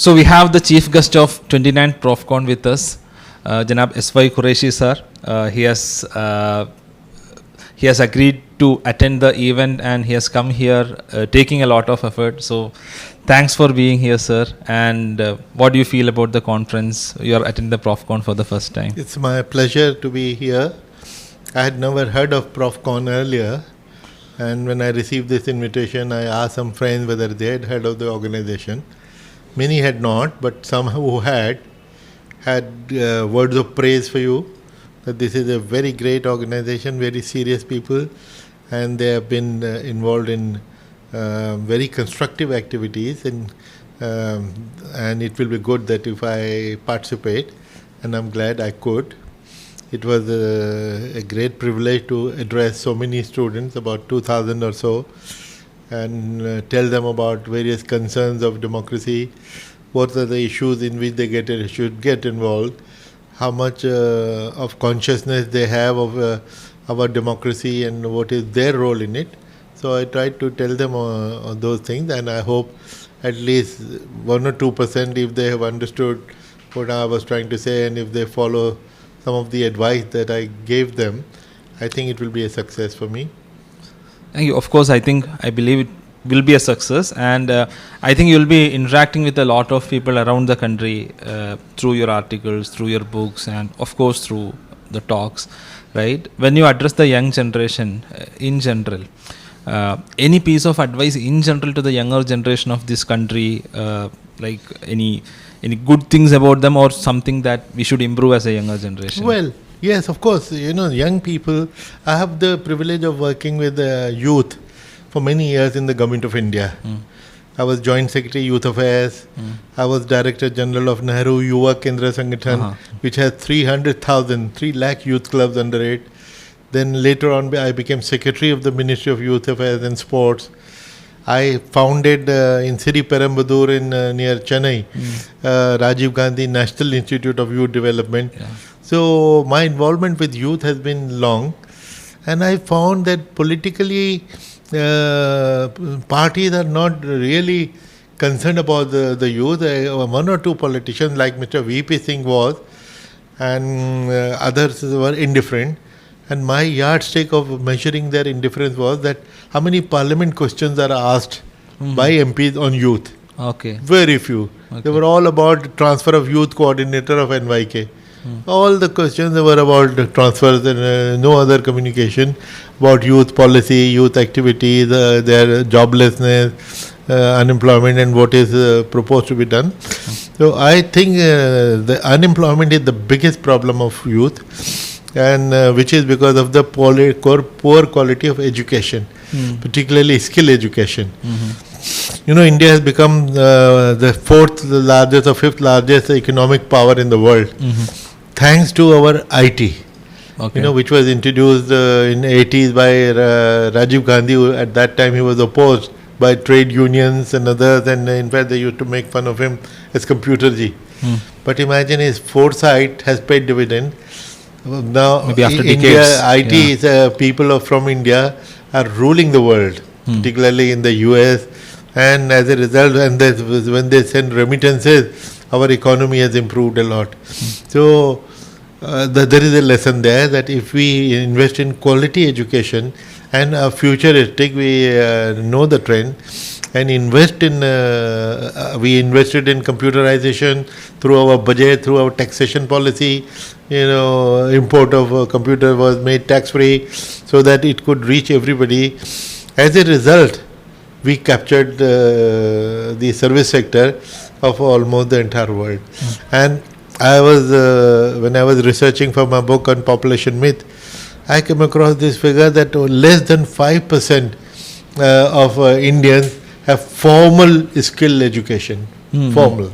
So we have the chief guest of 29th Profcon with us, Janab S.Y. Quraishi sir. He has agreed to attend the event and he has come here taking a lot of effort. So thanks for being here, sir. And what do you feel about the conference? You are attending the Profcon for the first time. It's my pleasure to be here. I had never heard of Profcon earlier. And when I received this invitation, I asked some friends whether they had heard of the organization. Many had not, but some who had words of praise for you, that this is a very great organization, very serious people, and they have been involved in very constructive activities, and it will be good that if I participate, and I'm glad I could. It was a great privilege to address so many students, about 2,000 or so, and tell them about various concerns of democracy, what are the issues in which they should get involved, how much of consciousness they have of our democracy and what is their role in it. So I tried to tell them those things, and I hope at least 1 or 2% if they have understood what I was trying to say, and if they follow some of the advice that I gave them, I think it will be a success for me. Of course, I believe it will be a success, and I think you will be interacting with a lot of people around the country through your articles, through your books, and of course through the talks, right? When you address the young generation in general, any piece of advice in general to the younger generation of this country, like any good things about them or something that we should improve as a younger generation? Well, yes, of course. Young people, I have the privilege of working with youth for many years in the Government of India. I was Joint Secretary Youth Affairs. I was Director General of Nehru Yuva Kendra Sangathan, which has 3 lakh youth clubs under it. Then later on, I became Secretary of the Ministry of Youth Affairs and Sports. I founded in Siri Perambudur near Chennai, Rajiv Gandhi National Institute of Youth Development. Yeah. So my involvement with youth has been long, and I found that politically parties are not really concerned about the youth. 1 or 2 politicians like Mr. V.P. Singh was, and others were indifferent. And my yardstick of measuring their indifference was that how many parliament questions are asked by MPs on youth. Okay. Very few. Okay. They were all about transfer of youth coordinator of NYK. All the questions were about transfers and no other communication about youth policy, youth activities, their joblessness, unemployment, and what is proposed to be done. So I think the unemployment is the biggest problem of youth, and which is because of the poor quality of education, particularly skill education. India has become the 4th largest or 5th largest economic power in the world, thanks to our IT, which was introduced in 80s by Rajiv Gandhi. At that time he was opposed by trade unions and others, and in fact they used to make fun of him as Computer Ji. But imagine his foresight has paid dividend. Now, maybe after India, decades, people from India are ruling the world, particularly in the US, and as a result, when they send remittances, our economy has improved a lot. So, there is a lesson there that if we invest in quality education and are futuristic, we know the trend, and we invested in computerization through our budget, through our taxation policy. Import of computer was made tax-free so that it could reach everybody. As a result, we captured the service sector of almost the entire world. And I was when I was researching for my book on population myth, I came across this figure that less than 5% of Indians have formal skill education. Formal.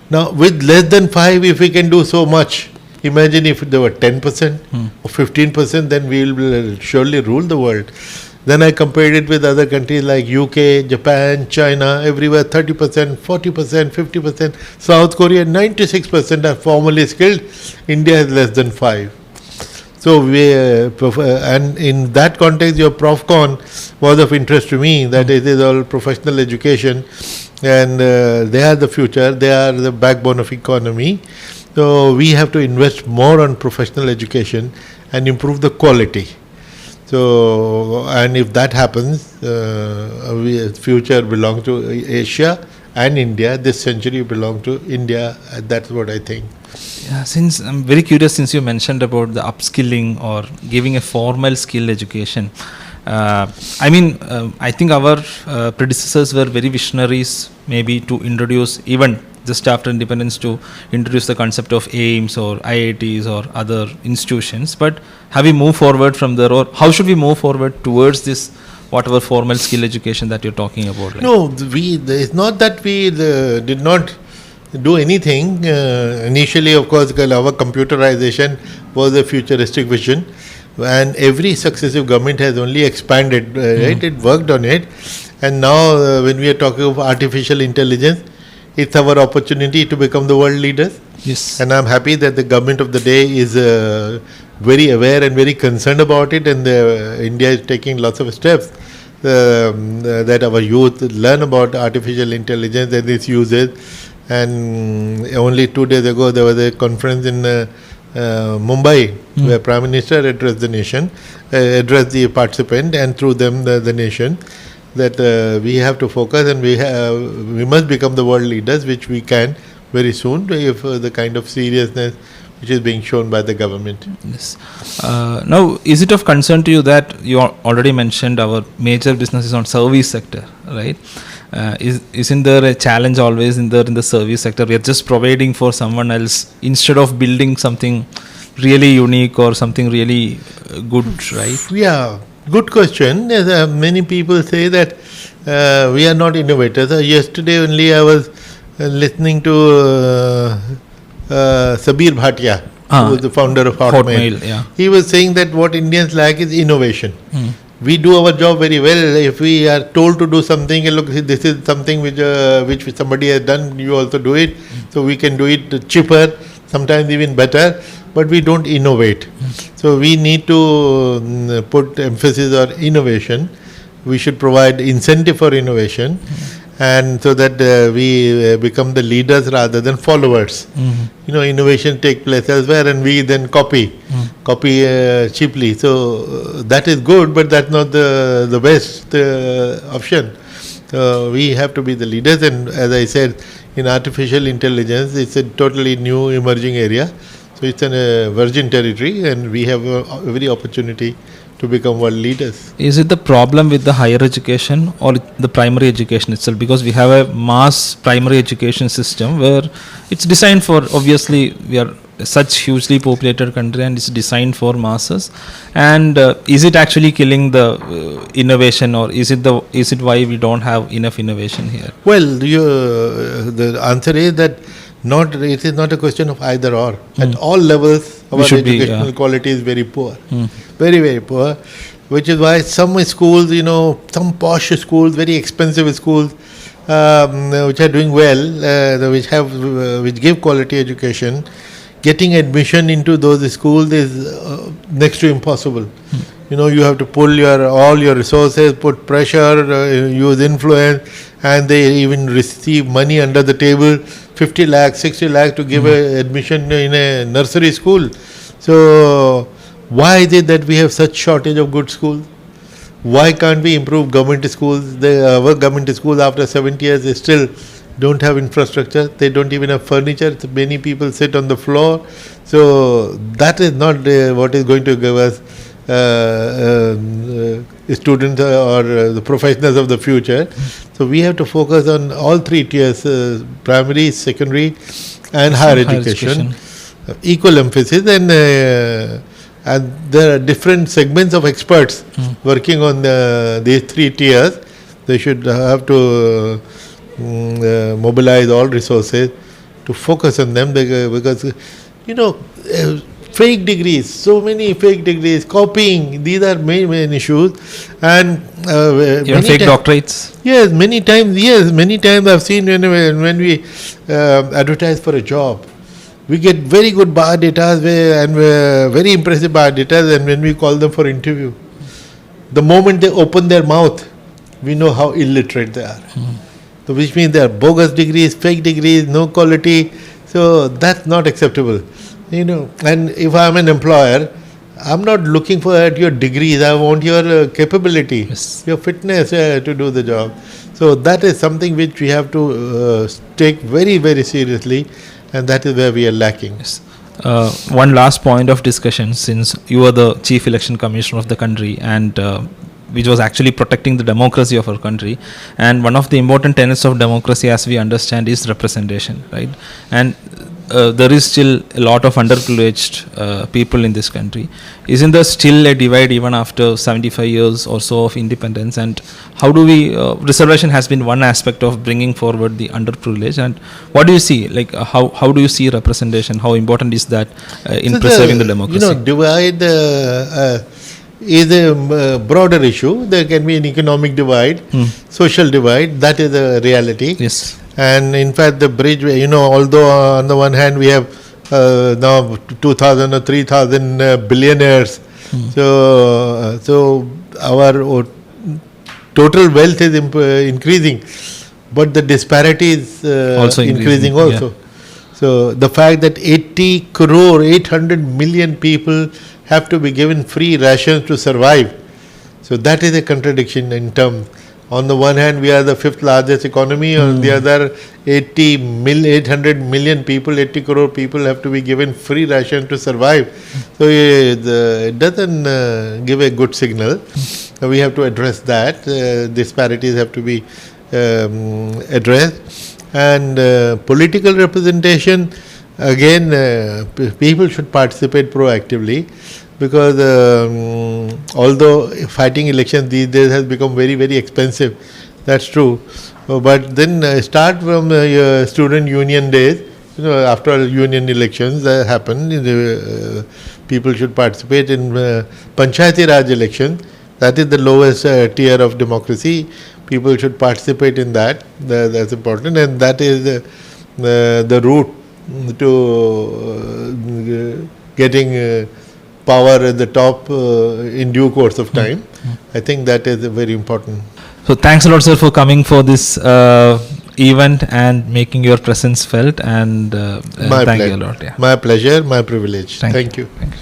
Now, with less than 5, if we can do so much, imagine if there were 10% or 15%, then we will surely rule the world. Then I compared it with other countries like UK, Japan, China, everywhere 30%, 40%, 50%. South Korea, 96% are formally skilled. India is less than 5%. So and in that context, your Profcon was of interest to me. That it is all professional education, and they are the future. They are the backbone of economy. So we have to invest more on professional education and improve the quality. So, and if that happens, future belongs to Asia and India. This century belongs to India. That's what I think. Yeah, since I'm very curious, since you mentioned about the upskilling or giving a formal skill education, I think our predecessors were very visionaries, maybe to introduce, even just after independence, to introduce the concept of AIMS or IITs or other institutions. But have we moved forward from there, or how should we move forward towards this, whatever formal skill education that you're talking about? Like? No, it's not that we did not do anything. Initially, of course, our computerization was a futuristic vision, and every successive government has only expanded, right? It worked on it, and now when we are talking of artificial intelligence, it's our opportunity to become the world leaders. Yes. And I'm happy that the government of the day is very aware and very concerned about it, and India is taking lots of steps that our youth learn about artificial intelligence and its uses. And only 2 days ago there was a conference in Mumbai where Prime Minister addressed the nation, addressed the participant, and through them the nation, that we have to focus, and we must become the world leaders, which we can very soon if the kind of seriousness which is being shown by the government. Yes. Now, is it of concern to you that you already mentioned our major business is on service sector, right? Isn't there a challenge always in the service sector? We are just providing for someone else instead of building something really unique or something really good, right? Yeah, good question. Many people say that we are not innovators. Yesterday only I was listening to Sabir Bhatia, who was the founder of Hotmail. Yeah. He was saying that what Indians lack is innovation. We do our job very well. If we are told to do something, look, this is something which somebody has done, you also do it. So we can do it cheaper, sometimes even better, but we don't innovate. So we need to put emphasis on innovation. We should provide incentive for innovation, and so that we become the leaders rather than followers. Innovation take place elsewhere, and we then copy cheaply. So that is good, but that's not the best option. We have to be the leaders, and as I said, in artificial intelligence, it's a totally new emerging area. So it's a virgin territory, and we have every opportunity to become world leaders. Is it the problem with the higher education or the primary education itself? Because we have a mass primary education system where it's designed for, obviously we are such hugely populated country and it's designed for masses, and is it actually killing the innovation, or is it why we don't have enough innovation here? Well, the answer is that it is not a question of either or. At all levels, our educational quality is very poor, very, very poor, which is why some schools, some posh schools, very expensive schools, which are doing well, which give quality education, getting admission into those schools is next to impossible. You have to pull all your resources, put pressure, use influence, and they even receive money under the table, 50 lakhs, 60 lakhs to give admission in a nursery school. So why is it that we have such shortage of good schools? Why can't we improve government schools? Our government schools after 70 years, they still don't have infrastructure. They don't even have furniture. So many people sit on the floor. So that is not what is going to give us students or the professionals of the future. So we have to focus on all three tiers, primary, secondary and higher education. Equal emphasis, and there are different segments of experts working on these three tiers. They should have to mobilize all resources to focus on them, because fake degrees, so many fake degrees, copying, these are main issues. And even fake doctorates. Yes, many times I've seen when we advertise for a job, We get very good biodatas and very impressive biodatas, and when we call them for interview, the moment they open their mouth, we know how illiterate they are. So which means they are bogus degrees, fake degrees, no quality. So that's not acceptable. And if I'm an employer, I'm not looking for at your degrees. I want your capability, Yes. your fitness to do the job. So that is something which we have to take very, very seriously, and that is where we are lacking. Yes. One last point of discussion, since you are the chief election commissioner of the country, and which was actually protecting the democracy of our country, and one of the important tenets of democracy, as we understand, is representation, right? And there is still a lot of underprivileged people in this country. Isn't there still a divide even after 75 years or so of independence? And how do we, reservation has been one aspect of bringing forward the underprivileged, and what do you see, like how do you see representation? How important is that in So preserving the democracy? Divide is a broader issue. There can be an economic divide, social divide. That is a reality. Yes. And in fact, the bridge, although on the one hand we have now 2,000 or 3,000 billionaires, so our total wealth is increasing, but the disparity is Also increasing also. So the fact that 800 million people have to be given free rations to survive, so that is a contradiction in terms. On the one hand, we are the fifth largest economy. On the other, 800 million people, 80 crore people have to be given free ration to survive. So it doesn't give a good signal. We have to address that. Disparities have to be addressed. And political representation, again, people should participate proactively. Because although fighting elections these days has become very, very expensive, that's true. But then start from your student union days. After union elections happen, people should participate in Panchayati Raj elections. That is the lowest tier of democracy. People should participate in that. That's important, and that is the route to getting power at the top in due course of time. I think that is very important. So thanks a lot, sir, for coming for this event and making your presence felt. And thank you a lot. Yeah. My pleasure, my privilege. Thank Thank you. you. Thank you.